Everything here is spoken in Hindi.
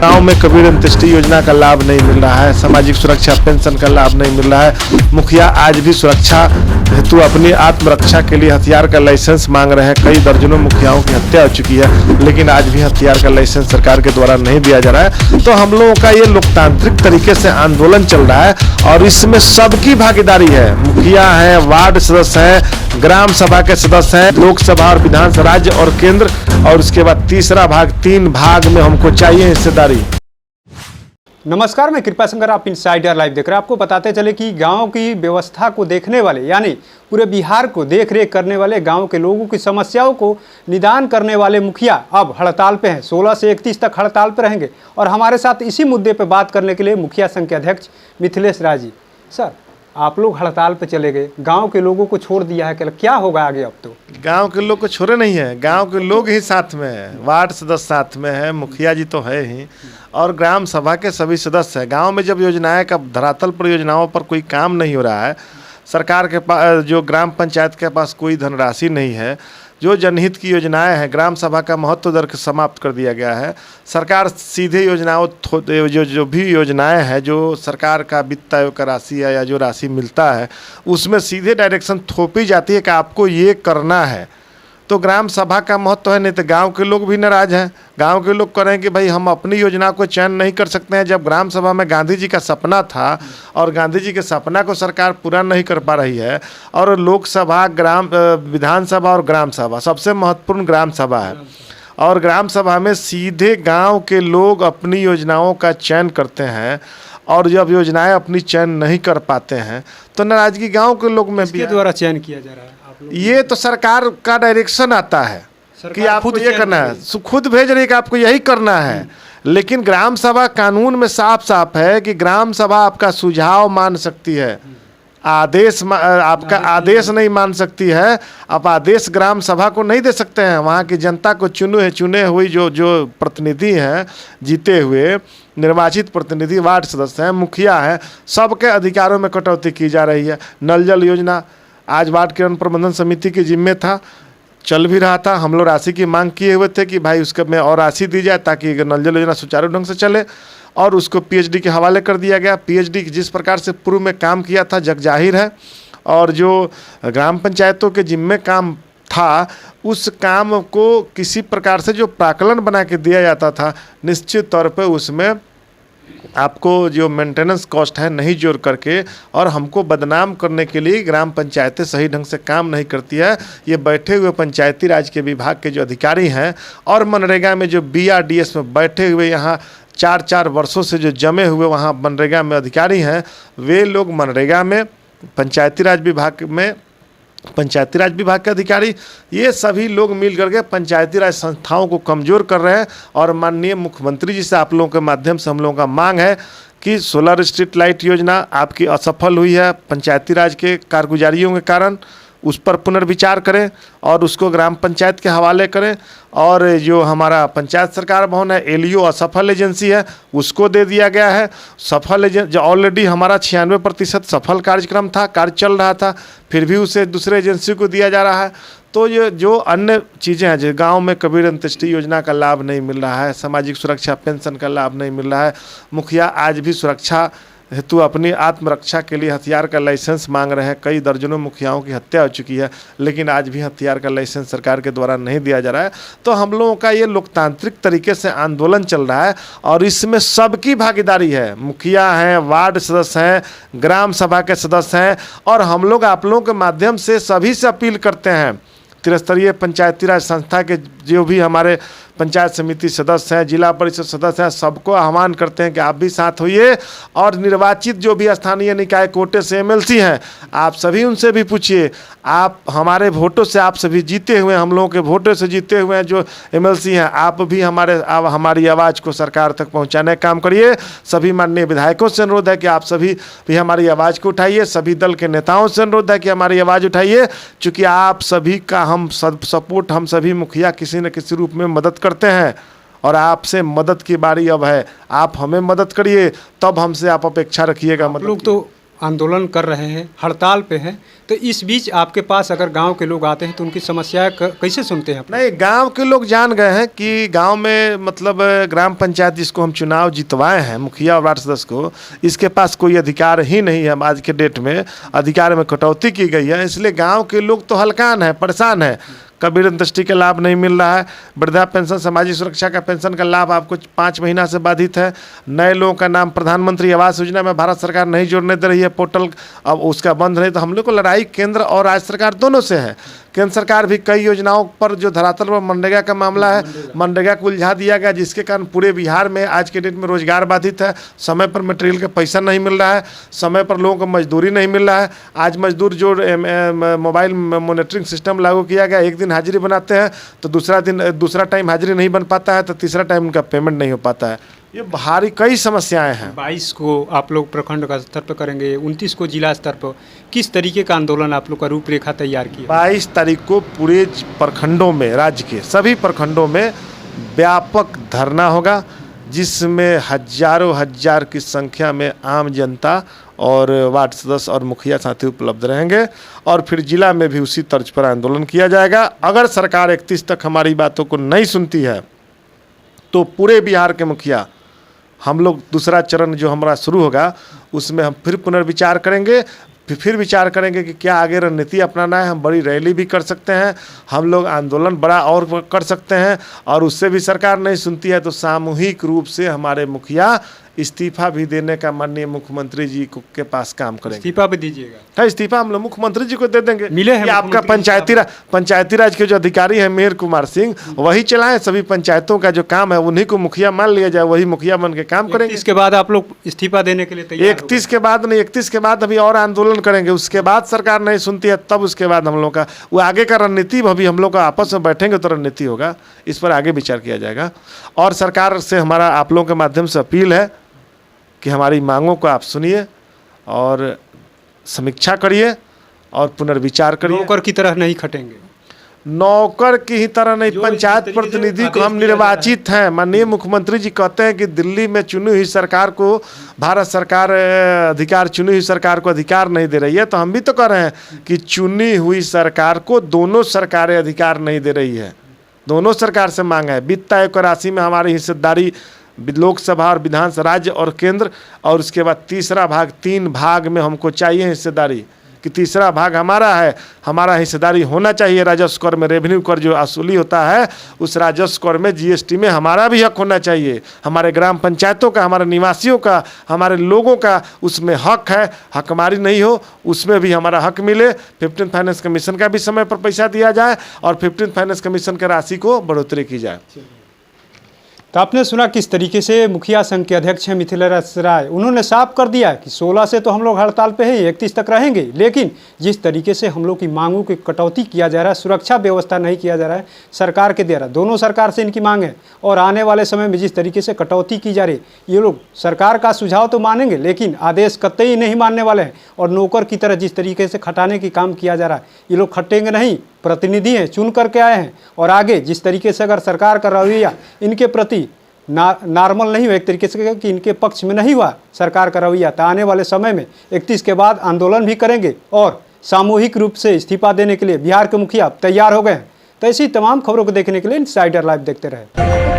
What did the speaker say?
गांव में कबीर अंत्येष्टि योजना का लाभ नहीं मिल रहा है, सामाजिक सुरक्षा पेंशन का लाभ नहीं मिल रहा है। मुखिया आज भी सुरक्षा हेतु अपनी आत्मरक्षा के लिए हथियार का लाइसेंस मांग रहे हैं। कई दर्जनों मुखियाओं की हत्या हो चुकी है, लेकिन आज भी हथियार का लाइसेंस सरकार के द्वारा नहीं दिया जा रहा है। तो हम लोगों का ये लोकतांत्रिक तरीके से आंदोलन चल रहा है और इसमें सबकी भागीदारी है। मुखिया है, वार्ड सदस्य है, ग्राम सभा के सदस्य हैं, लोकसभा और विधानसभा, राज्य और केंद्र, और उसके बाद तीसरा भाग, 3 भाग में हमको चाहिए हिस्सेदारी। नमस्कार, मैं कृपा शंकर, आप इनसाइडर लाइव देख रहे हैं। आपको बताते चले कि गांव की व्यवस्था को देखने वाले यानी पूरे बिहार को देख रेख करने वाले, गांव के लोगों की समस्याओं को निदान करने वाले मुखिया अब हड़ताल पे हैं। 16 से 31 तक हड़ताल पे रहेंगे और हमारे साथ इसी मुद्दे पे बात करने के लिए मुखिया संघ के अध्यक्ष मिथिलेश राय जी। सर, आप लोग हड़ताल पे चले गए, गांव के लोगों को छोड़ दिया है, क्या होगा आगे? अब तो गांव के लोग को छोड़े नहीं है, गांव के लोग ही साथ में है, वार्ड सदस्य साथ में है, मुखिया जी तो है ही, और ग्राम सभा के सभी सदस्य हैं। गांव में जब योजनाएं का धरातल पर योजनाओं पर कोई काम नहीं हो रहा है, सरकार के पास, जो ग्राम पंचायत के पास कोई धनराशि नहीं है, जो जनहित की योजनाएं हैं, ग्राम सभा का महत्व दर समाप्त कर दिया गया है। सरकार सीधे योजनाओं जो भी योजनाएं हैं, जो सरकार का वित्त आयोग का राशि है या जो राशि मिलता है, उसमें सीधे डायरेक्शन थोपी जाती है कि आपको ये करना है। तो ग्राम सभा का महत्व है, नहीं तो गांव के लोग भी नाराज हैं। गांव के लोग कह रहे हैं कि भाई हम अपनी योजना को चयन नहीं कर सकते हैं। जब ग्राम सभा में गांधी जी का सपना था और गांधी जी के सपना को सरकार पूरा नहीं कर पा रही है, और लोकसभा, विधानसभा और ग्राम सभा, सबसे महत्वपूर्ण ग्राम सभा है, और ग्राम सभा में सीधे गाँव के लोग अपनी योजनाओं का चयन करते हैं, और जब योजनाएं अपनी चयन नहीं कर पाते हैं तो नाराजगी गांव के लोग में भी द्वारा चयन किया जा रहा है। ये तो सरकार का डायरेक्शन आता है कि आपको ये करना है, खुद भेज रही है कि आपको यही करना है। लेकिन ग्राम सभा कानून में साफ साफ है कि ग्राम सभा आपका सुझाव मान सकती है, आदेश आपका आदेश नहीं मान सकती है। आप आदेश ग्राम सभा को नहीं दे सकते हैं। वहाँ की जनता को चुने हुई जो प्रतिनिधि हैं, जीते हुए निर्वाचित प्रतिनिधि, वार्ड सदस्य हैं, मुखिया हैं, सबके अधिकारों में कटौती की जा रही है। नल जल योजना आज वार्ड के प्रबंधन समिति के जिम्मे था, चल भी रहा था। हम लोग राशि की मांग किए हुए थे कि भाई उसके में और राशि दी जाए ताकि नल जल योजना सुचारू ढंग से चले, और उसको पीएचडी के हवाले कर दिया गया। पीएचडी जिस प्रकार से पूर्व में काम किया था जग जाहिर है, और जो ग्राम पंचायतों के जिम्मे काम था, उस काम को किसी प्रकार से जो प्राकलन बना के दिया जाता था, निश्चित तौर पर उसमें आपको जो मेंटेनेंस कॉस्ट है नहीं जोड़ करके, और हमको बदनाम करने के लिए ग्राम पंचायतें सही ढंग से काम नहीं करती है। ये बैठे हुए पंचायती राज के विभाग के जो अधिकारी हैं और मनरेगा में जो बीआरडीएस में बैठे हुए, यहाँ 4-4 वर्षों से जो जमे हुए वहाँ मनरेगा में अधिकारी हैं, वे लोग मनरेगा में, पंचायती राज विभाग के अधिकारी, ये सभी लोग मिल करके पंचायती राज संस्थाओं को कमज़ोर कर रहे हैं। और माननीय मुख्यमंत्री जी से आप लोगों के माध्यम से हम लोगों का मांग है कि सोलर स्ट्रीट लाइट योजना आपकी असफल हुई है पंचायती राज के कारगुजारियों के कारण, उस पर पुनर्विचार करें और उसको ग्राम पंचायत के हवाले करें। और जो हमारा पंचायत सरकार भवन है, एलईओ असफल एजेंसी है, उसको दे दिया गया है। सफल एजेंसी ऑलरेडी हमारा 96% सफल कार्यक्रम था, कार्य चल रहा था, फिर भी उसे दूसरे एजेंसी को दिया जा रहा है। तो ये जो अन्य चीज़ें हैं, जो गांव में कबीर अंत्येष्टि योजना का लाभ नहीं मिल रहा है, सामाजिक सुरक्षा पेंशन का लाभ नहीं मिल रहा है, मुखिया आज भी सुरक्षा हेतु अपनी आत्मरक्षा के लिए हथियार का लाइसेंस मांग रहे हैं। कई दर्जनों मुखियाओं की हत्या हो चुकी है, लेकिन आज भी हथियार का लाइसेंस सरकार के द्वारा नहीं दिया जा रहा है। तो हम लोगों का ये लोकतांत्रिक तरीके से आंदोलन चल रहा है और इसमें सबकी भागीदारी है। मुखिया हैं, वार्ड सदस्य हैं, ग्राम सभा के सदस्य हैं, और हम लोग आप लोगों के माध्यम से सभी से अपील करते हैं, त्रिस्तरीय पंचायती राज संस्था के जो भी हमारे पंचायत समिति सदस्य हैं, जिला परिषद सदस्य हैं, सबको आह्वान करते हैं कि आप भी साथ होइए, और निर्वाचित जो भी स्थानीय निकाय कोटे से एमएलसी हैं, आप सभी उनसे भी पूछिए। आप हमारे वोटों से आप सभी जीते हुए, हम लोगों के वोटों से जीते हुए हैं जो एमएलसी हैं, आप भी हमारी आवाज़ को सरकार तक पहुंचाने का काम करिए। सभी माननीय विधायकों से अनुरोध है कि आप सभी भी हमारी आवाज़ को उठाइए। सभी दल के नेताओं से अनुरोध है कि हमारी आवाज़ उठाइए, चूँकि आप सभी का हम सपोर्ट, हम सभी मुखिया किसी न किसी रूप में मदद करते हैं, और आपसे मदद की बारी अब है। आप हमें मदद करिए, तब हमसे आप अपेक्षा रखिएगा। लोग तो आंदोलन कर रहे हैं, हड़ताल पे हैं, तो इस बीच आपके पास अगर गांव के लोग आते हैं तो उनकी समस्याएं कैसे सुनते हैं आप? नहीं, गांव के लोग जान गए हैं कि गांव में मतलब ग्राम पंचायत जिसको हम चुनाव जितवाए हैं, मुखिया और वार्ड सदस्य को, इसके पास कोई अधिकार ही नहीं है। आज के डेट में अधिकार में कटौती की गई है, इसलिए गांव के लोग तो हलकान है, परेशान है। कबीर दृष्टि का लाभ नहीं मिल रहा है, वृद्धा पेंशन, सामाजिक सुरक्षा का पेंशन का लाभ आपको 5 महीना से बाधित है। नए लोगों का नाम प्रधानमंत्री आवास योजना में भारत सरकार नहीं जोड़ने दे रही है, पोर्टल अब उसका बंद नहीं। तो हम लोग को लड़ाई केंद्र और राज्य सरकार दोनों से है। केंद्र सरकार भी कई योजनाओं पर जो धरातल पर मनरेगा का मामला है, मनरेगा को उलझा दिया गया, जिसके कारण पूरे बिहार में आज के डेट में रोजगार बाधित है। समय पर मटेरियल का पैसा नहीं मिल रहा है, समय पर लोगों को मजदूरी नहीं मिल रहा है। आज मजदूर जो मोबाइल मॉनिटरिंग सिस्टम लागू किया गया, एक दिन हाजिरी बनाते हैं तो दूसरा टाइम हाजिरी नहीं बन पाता है, तो तीसरा टाइम उनका पेमेंट नहीं हो पाता है। ये भारी कई समस्याएं हैं। 22 को आप लोग प्रखंड का स्तर पर करेंगे, 29 को जिला स्तर पर, किस तरीके का आंदोलन आप लोग का रूपरेखा तैयार किया? 22 तारीख को पूरे प्रखंडों में, राज्य के सभी प्रखंडों में व्यापक धरना होगा, जिसमें हजारों हजार की संख्या में आम जनता और वार्ड सदस्य और मुखिया साथी उपलब्ध रहेंगे। और फिर जिला में भी उसी तर्ज पर आंदोलन किया जाएगा। अगर सरकार 31 तक हमारी बातों को नहीं सुनती है तो पूरे बिहार के मुखिया, हम लोग दूसरा चरण जो हमारा शुरू होगा उसमें हम फिर पुनर्विचार करेंगे, फिर विचार करेंगे कि क्या आगे रणनीति अपनाना है। हम बड़ी रैली भी कर सकते हैं, हम लोग आंदोलन बड़ा और कर सकते हैं, और उससे भी सरकार नहीं सुनती है तो सामूहिक रूप से हमारे मुखिया इस्तीफा भी देने का माननीय मुख्यमंत्री जी के पास काम करेंगे। इस्तीफा भी दीजिएगा? हाँ, इस्तीफा हम लोग मुख्यमंत्री जी को दे देंगे। मिले हैं कि आपका पंचायती राज के जो अधिकारी हैं मेहर कुमार सिंह, वही चलाएं। सभी पंचायतों का जो काम है उन्हीं को मुखिया मान लिया जाए, वही मुखिया बन के काम करेंगे। 31 के बाद आप लोग इस्तीफा देने के लिए तैयार? 31 के बाद नहीं, 31 के बाद अभी और आंदोलन करेंगे। उसके बाद सरकार नहीं सुनती है तब उसके बाद हम लोग का वो आगे का रणनीति, अभी हम लोग का आपस में बैठेंगे तो रणनीति होगा, इस पर आगे विचार किया जाएगा। और सरकार से हमारा आप लोगों के माध्यम से अपील है कि हमारी मांगों को आप सुनिए और समीक्षा करिए और पुनर्विचार करिए। नौकर की तरह नहीं खटेंगे? नौकर की ही तरह नहीं, पंचायत प्रतिनिधि को हम निर्वाचित हैं। माननीय मुख्यमंत्री जी कहते हैं कि दिल्ली में चुनी हुई सरकार को भारत सरकार चुनी हुई सरकार को अधिकार नहीं दे रही है, तो हम भी तो कह रहे हैं कि चुनी हुई सरकार को दोनों सरकारें अधिकार नहीं दे रही है। दोनों सरकार से मांग है, वित्त आयोग की राशि में हमारी हिस्सेदारी लोकसभा और विधानसभा, राज्य और केंद्र, और उसके बाद तीसरा भाग, 3 भाग में हमको चाहिए हिस्सेदारी, कि तीसरा भाग हमारा है, हमारा हिस्सेदारी होना चाहिए। राजस्व कर में, रेवेन्यू कर जो वसूली होता है उस राजस्व कर में, जीएसटी में हमारा भी हक होना चाहिए। हमारे ग्राम पंचायतों का, हमारे निवासियों का, हमारे लोगों का उसमें हक है। हकमारी नहीं हो, उसमें भी हमारा हक मिले। 15 फाइनेंस कमीशन का भी समय पर पैसा दिया जाए और 15 फाइनेंस कमीशन की राशि को बढ़ोतरी की जाए। तो आपने सुना किस तरीके से मुखिया संघ के अध्यक्ष हैं मिथिलेश राय। उन्होंने साफ कर दिया कि 16 से तो हम लोग हड़ताल पे हैं, 31 तक रहेंगे, लेकिन जिस तरीके से हम लोग की मांगों की कटौती किया जा रहा है, सुरक्षा व्यवस्था नहीं किया जा रहा है सरकार के द्वारा, दोनों सरकार से इनकी मांग है, और आने वाले समय में जिस तरीके से कटौती की जा रही, ये लोग सरकार का सुझाव तो मानेंगे लेकिन आदेश कतई नहीं मानने वाले हैं। और नौकर की तरह जिस तरीके से खटाने की काम किया जा रहा है, ये लोग खटेंगे नहीं। प्रतिनिधि हैं, चुन करके आए हैं, और आगे जिस तरीके से अगर सरकार का रवैया इनके प्रति नॉर्मल नहीं हुआ, एक तरीके से कि इनके पक्ष में नहीं हुआ सरकार का रवैया, तो आने वाले समय में 31 के बाद आंदोलन भी करेंगे और सामूहिक रूप से इस्तीफा देने के लिए बिहार के मुखिया तैयार हो गए हैं। तो ऐसी तमाम खबरों को देखने के लिए इनसाइडर लाइव देखते रहे।